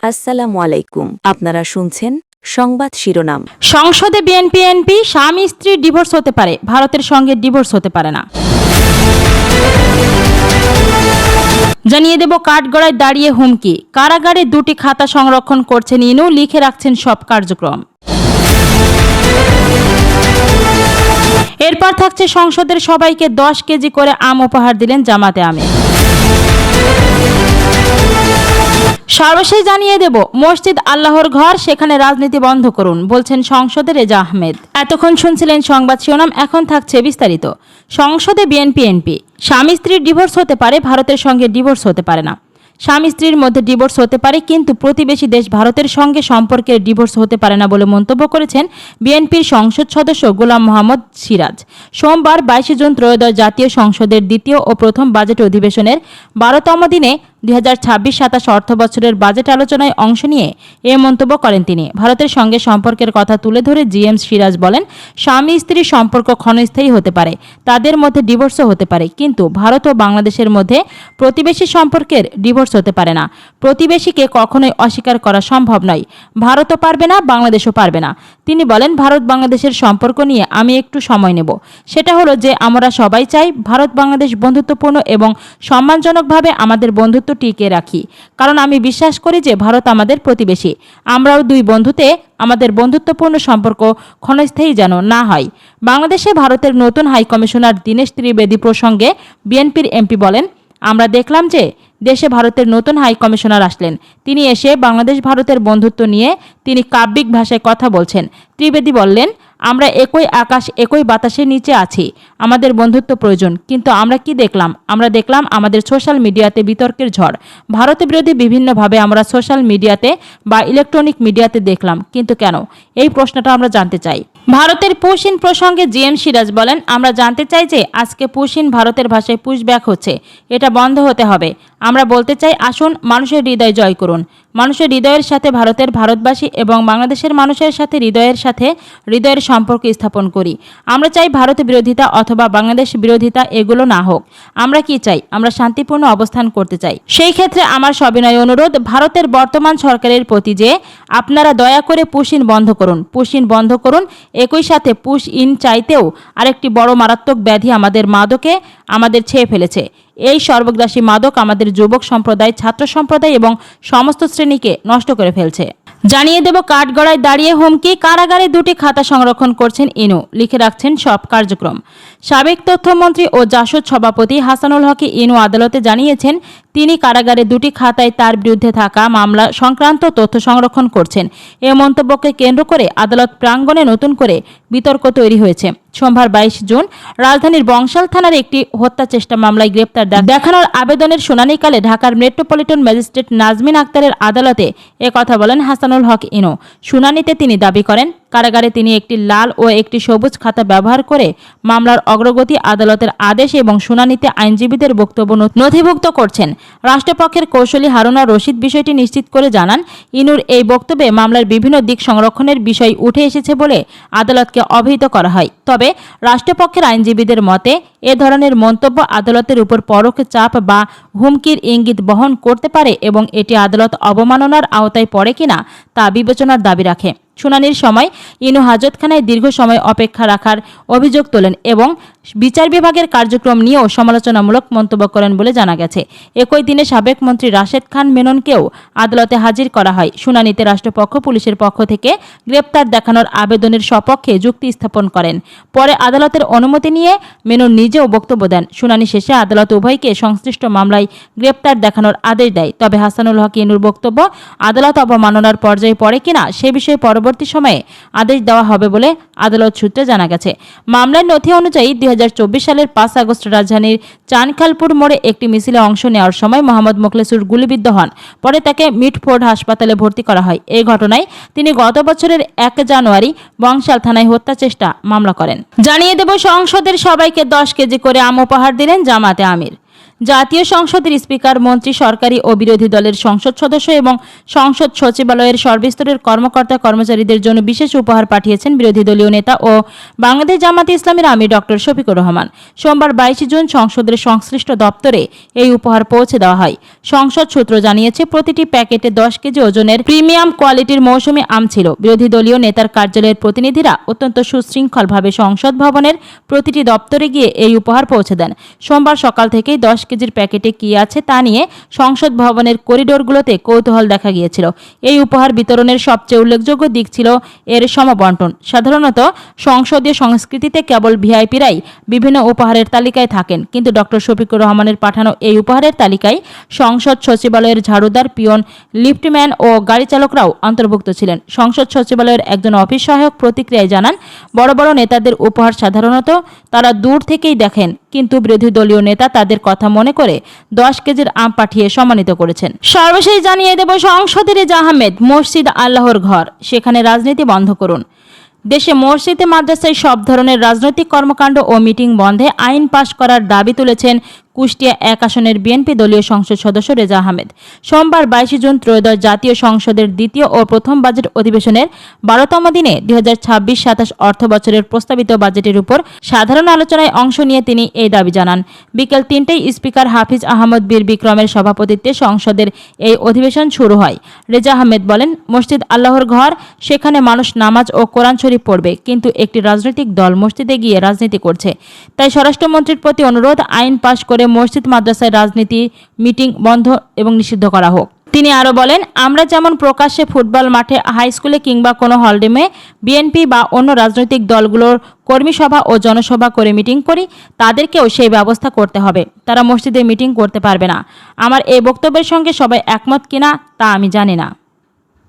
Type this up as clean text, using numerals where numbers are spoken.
আসসালামু আলাইকুম। আপনারা শুনছেন সংবাদ শিরোনাম। সংসদে বিএনপি স্বামী স্ত্রীর ডিভোর্স হতে পারে, ভারতের সঙ্গে ডিভোর্স হতে পারে না। জানিয়ে দেব কাঠগড়ায় দাঁড়িয়ে হুমকি, কারাগারে 2টি খাতা সংরক্ষণ করছেন ইনু, লিখে রাখছেন সব কার্যক্রম। এরপর থাকছে সংসদের সবাইকে 10 কেজি করে আম উপহার দিলেন জামাতে আমির। সর্বশেষ জানিয়ে দেব মসজিদ আল্লাহর ঘর, সেখানে রাজনীতি বন্ধ করুন, বলছেন সংসদে রেজা আহমেদ। এতক্ষণ শুনছিলেন সংবাদ শিরোনাম, এখন থাকছে বিস্তারিত। সংসদে বিএনপি স্বামী স্ত্রীর ডিভোর্স হতে পারে, ভারতের সঙ্গে ডিভোর্স হতে পারে না। স্বামী স্ত্রীর মধ্যে ডিভোর্স হতে পারে, কিন্তু প্রতিবেশী দেশ ভারতের সঙ্গে সম্পর্কের ডিভোর্স হতে পারে না বলে মন্তব্য করেছেন বিএনপির সংসদ সদস্য গোলাম মোহাম্মদ সিরাজ। সোমবার 22 জুন ত্রয়োদশ জাতীয় সংসদের দ্বিতীয় ও প্রথম বাজেট অধিবেশনের 12তম দিনে 2026-27 অর্থবছরের বাজেট আলোচনায় অংশ নিয়ে এ মন্তব্য করেন তিনি। ভারতের সঙ্গে সম্পর্কের কথা তুলে ধরে জিএম সিরাজ বলেন, স্বামী স্ত্রীর সম্পর্ক ক্ষণস্থায়ী হতে পারে, তাদের মধ্যে ডিভোর্সও হতে পারে, কিন্তু ভারত ও বাংলাদেশের মধ্যে প্রতিবেশী সম্পর্কের ডিভোর্স হতে পারে না। প্রতিবেশীকে কখনোই অস্বীকার করা সম্ভব নয়। ভারতও পারবে না, বাংলাদেশও পারবে না। তিনি বলেন, ভারত বাংলাদেশের সম্পর্ক নিয়ে আমি একটু সময় নেব। সেটা হলো যে আমরা সবাই চাই ভারত বাংলাদেশ বন্ধুত্বপূর্ণ এবং সম্মানজনকভাবে আমাদের বন্ধুত্ব টিকে রাখি, কারণ আমি বিশ্বাস করি যে ভারত আমাদের প্রতিবেশী। আমরাও দুই বন্ধুতে আমাদের বন্ধুত্বপূর্ণ সম্পর্ক ক্ষণস্থায়ী যেন না হয়। বাংলাদেশে ভারতের নতুন হাইকমিশনার দীনেশ ত্রিবেদী প্রসঙ্গে বিএনপির এমপি বলেন, আমরা দেখলাম যে দেশে ভারতের নতুন হাইকমিশনার আসলেন, তিনি এসে বাংলাদেশ ভারতের বন্ধুত্ব নিয়ে তিনি কাব্যিক ভাষায় কথা বলছেন। ত্রিবেদী বললেন, আমরা একই আকাশ একই বাতাসের নিচে আছি, আমাদের বন্ধুত্ব প্রয়োজন। কিন্তু আমরা কি দেখলাম? আমরা দেখলাম আমাদের সোশ্যাল মিডিয়াতে বিতর্কের ঝড়। ভারত বিরোধী বিভিন্নভাবে আমরা সোশ্যাল মিডিয়াতে বা ইলেকট্রনিক মিডিয়াতে দেখলাম, কিন্তু কেন? এই প্রশ্নটা আমরা জানতে চাই। ভারতের পুশিন প্রসঙ্গে জিএম সিরাজ বলেন, আমরা জানতে চাই যে আজকে পুশিন ভারতের ভাষায় পুশব্যাক হচ্ছে, এটা বন্ধ হতে হবে। আমরা বলতে চাই, আসুন মানুষের হৃদয় জয় করুন। মানুষের হৃদয়ের সাথে ভারতবাসী এবং বাংলাদেশের মানুষের সাথে হৃদয়ের সম্পর্ক স্থাপন করি। আমরা চাই ভারত বিরোধিতা অথবা বাংলাদেশ বিরোধিতা এগুলো না হোক। আমরা কি চাই? আমরা শান্তিপূর্ণ অবস্থান করতে চাই। সেই ক্ষেত্রে আমার সবিনয় অনুরোধ ভারতের বর্তমান সরকারের প্রতি যে আপনারা দয়া করে পুশিন বন্ধ করুন। একই সাথে পুশ ইন চাইতেও আরেকটি বড় মারাত্মক ব্যাধি আমাদের ছেয়ে ফেলেছে। এই সর্বগ্রাসী মাদক আমাদের যুবক সম্প্রদায়, ছাত্র সম্প্রদায় এবং সমস্ত শ্রেণীকে নষ্ট করে ফেলছে। জানিয়ে দেব কাঠগড়ায় দাঁড়িয়ে হুমকি, কারাগারে 2টি খাতা সংরক্ষণ করছেন ইনু, লিখে রাখছেন সব কার্যক্রম। সাবেক তথ্যমন্ত্রী ও জাসদ সভাপতি হাসানুল হক ইনু আদালতে জানিয়েছেন, তিনি কারাগারে 2টি খাতায় তার বিরুদ্ধে থাকা মামলা সংক্রান্ত তথ্য সংরক্ষণ করছেন। এ মন্তব্যকে কেন্দ্র করে আদালত প্রাঙ্গণে নতুন করে বিতর্ক তৈরি হয়েছে। সোমবার 22 জুন রাজধানীর বংশাল থানার একটি হত্যা চেষ্টা মামলায় গ্রেপ্তার দেখানোর আবেদনের শুনানিকালে ঢাকার মেট্রোপলিটন ম্যাজিস্ট্রেট নাজমিন আক্তারের আদালতে একথা বলেন হাসানুল হক ইনু। শুনানিতে তিনি দাবি করেন, কারাগারে তিনি একটি লাল ও একটি সবুজ খাতা ব্যবহার করে মামলার অগ্রগতি, আদালতের আদেশ এবং শুনানিতে আইনজীবীদের বক্তব্য নথিভুক্ত করছেন। রাষ্ট্রপক্ষের কৌঁসুলি হারুনা রশিদ বিষয়টি নিশ্চিত করে জানান, ইনুর এই বক্তব্যে মামলার বিভিন্ন দিক সংরক্ষণের বিষয় উঠে এসেছে বলে আদালতকে অবহিত করা হয়। তবে রাষ্ট্রপক্ষের আইনজীবীদের মতে এ ধরনের মন্তব্য আদালতের উপর পরোক্ষ চাপ বা হুমকির ইঙ্গিত বহন করতে পারে এবং এটি আদালত অবমাননার আওতায় পড়ে কিনা তা বিবেচনার দাবি রাখে। শুনানির সময় ইনু হাজতখানায় দীর্ঘ সময় অপেক্ষা রাখার অভিযোগ তোলেন এবং বিচার বিভাগের কার্যক্রম নিয়েও সমালোচনামূলক মন্তব্য করেন বলে জানা গেছে। একই দিনে সাবেক মন্ত্রী রাশেদ খান মেননকেও আদালতে হাজির করা হয়। শুনানিতে রাষ্ট্রপক্ষ পুলিশের পক্ষ থেকে গ্রেপ্তার দেখানোর আবেদনের সপক্ষে যুক্তি স্থাপন করেন। পরে আদালতের অনুমতি নিয়ে মেনন নিজেও বক্তব্য দেন। শুনানি শেষে আদালত উভয়কে সংশ্লিষ্ট মামলায় গ্রেপ্তার দেখানোর আদেশ দেয়। তবে হাসানুল হক ইনুর বক্তব্য আদালত অবমাননার পর্যায়ে পড়ে কিনা সে বিষয়ে পরবর্তী সময়ে আদেশ দেওয়া হবে বলে আদালত সূত্রে জানা গেছে। মামলার নথি অনুযায়ী 2024 সালের 5 আগস্ট রাজধানীর চানখালপুর মোড়ে একটি মিছিলে অংশ নেওয়ার সময় মোহাম্মদ মোখলেসুর গুলিবিদ্ধ হন। পরে তাকে মিটফোর্ড হাসপাতালে ভর্তি করা হয়। এই ঘটনায় তিনি গত বছরের 1 জানুয়ারি বংশাল থানায় হত্যা চেষ্টা মামলা করেন। জানিয়ে দেব সংসদের সবাইকে 10 কেজি করে আম উপহার দিলেন জামাতে আমির। জাতীয় সংসদের স্পিকার, মন্ত্রী, সরকারি ও বিরোধী দলের সংসদ সদস্য এবং সংসদ সচিবালয়ের সর্বস্তরের কর্মকর্তা কর্মচারীদের জন্য বিশেষ উপহার পাঠিয়েছেন বিরোধী দলীয় নেতা ও বাংলাদেশ জামাতে ইসলামীর আমির ডক্টর শফিকুর রহমান। সোমবার 22 জুন সংসদের সংশ্লিষ্ট দপ্তরে এই উপহার পৌঁছে দেওয়া হয়। সংসদ সূত্র জানিয়েছে, প্রতিটি প্যাকেটে 10 কেজি ওজনের প্রিমিয়াম কোয়ালিটির মৌসুমী আম ছিল। বিরোধী দলীয় নেতার কার্যালয়ের প্রতিনিধিরা অত্যন্ত সুশৃঙ্খলভাবে সংসদ ভবনের প্রতিটি দপ্তরে গিয়ে এই উপহার পৌঁছে দেন। সোমবার সকাল থেকেই 10 কেজির প্যাকেটে কি আছে তা নিয়ে সংসদ ভবনের করিডোরগুলোতে কৌতূহল দেখা গিয়েছিল। এই উপহার বিতরণের সবচেয়ে উল্লেখযোগ্য দিক ছিল এর সমবন্টন। সাধারণত সংসদীয় সংস্কৃতিতে কেবল ভিআইপিরাই বিভিন্ন উপহারের তালিকায় থাকেন, কিন্তু ডক্টর শফিকুর রহমানের পাঠানো এই উপহারের তালিকায় সংসদ সচিবালয়ের ঝাড়ুদার, পিয়ন, লিফটম্যান ও গাড়ি চালকরাও অন্তর্ভুক্ত ছিলেন। সংসদ সচিবালয়ের একজন অফিস সহায়ক প্রতিক্রিয়ায় জানান, বড় বড় নেতাদের উপহার সাধারণত তারা দূর থেকেই দেখেন, কিন্তু বিরোধী দলীয় নেতা তাদের কথা মনে করে 10 কেজির আম পাঠিয়ে সম্মানিত করেছেন। সর্বশেষ জানিয়ে দেব, সংসদের রেজা আহমেদ, মসজিদ আল্লাহর ঘর, সেখানে রাজনীতি বন্ধ করুন। দেশে মসজিদে মাদ্রাসায় সব ধরনের রাজনৈতিক কর্মকাণ্ড ও মিটিং বন্ধে আইন পাশ করার দাবি তুলেছেন কুষ্টিয়া 1 আসনের বিএনপি দলীয় সংসদ সদস্য রেজা আহমেদ। সোমবার 22 জুন ত্রয়োদশ জাতীয় সংসদের দ্বিতীয় ও প্রথম বাজেট অধিবেশনের 12তম দিনে 2026-27 অর্থ বছরের প্রস্তাবিত বাজেটের উপর সাধারণ আলোচনায় অংশ নিয়ে তিনি এই দাবি জানান। বিকেল 3টায় স্পিকার হাফিজ আহমদ বীর বিক্রমের সভাপতিত্বে সংসদের এই অধিবেশন শুরু হয়। রেজা আহমেদ বলেন, মসজিদ আল্লাহর ঘর, সেখানে মানুষ নামাজ ও কোরআন শরীফ পড়বে, কিন্তু একটি রাজনৈতিক দল মসজিদে গিয়ে রাজনীতি করছে। তাই স্বরাষ্ট্রমন্ত্রীর প্রতি অনুরোধ, আইন পাশ করে মসজিদ মাদ্রাসায় রাজনীতি, মিটিং বন্ধ এবং নিষিদ্ধ করা হোক। তিনি আরও বলেন, আমরা যেমন প্রকাশ্যে ফুটবল মাঠে, হাই স্কুলে কিংবা কোনো হলরুমে বিএনপি বা অন্য রাজনৈতিক দলগুলোর কর্মী সভা ও জনসভা করে মিটিং করি, তাদেরকেও সেই ব্যবস্থা করতে হবে। তারা মসজিদে মিটিং করতে পারবে না। আমার এই বক্তব্যের সঙ্গে সবাই একমত কিনা তা আমি জানি না।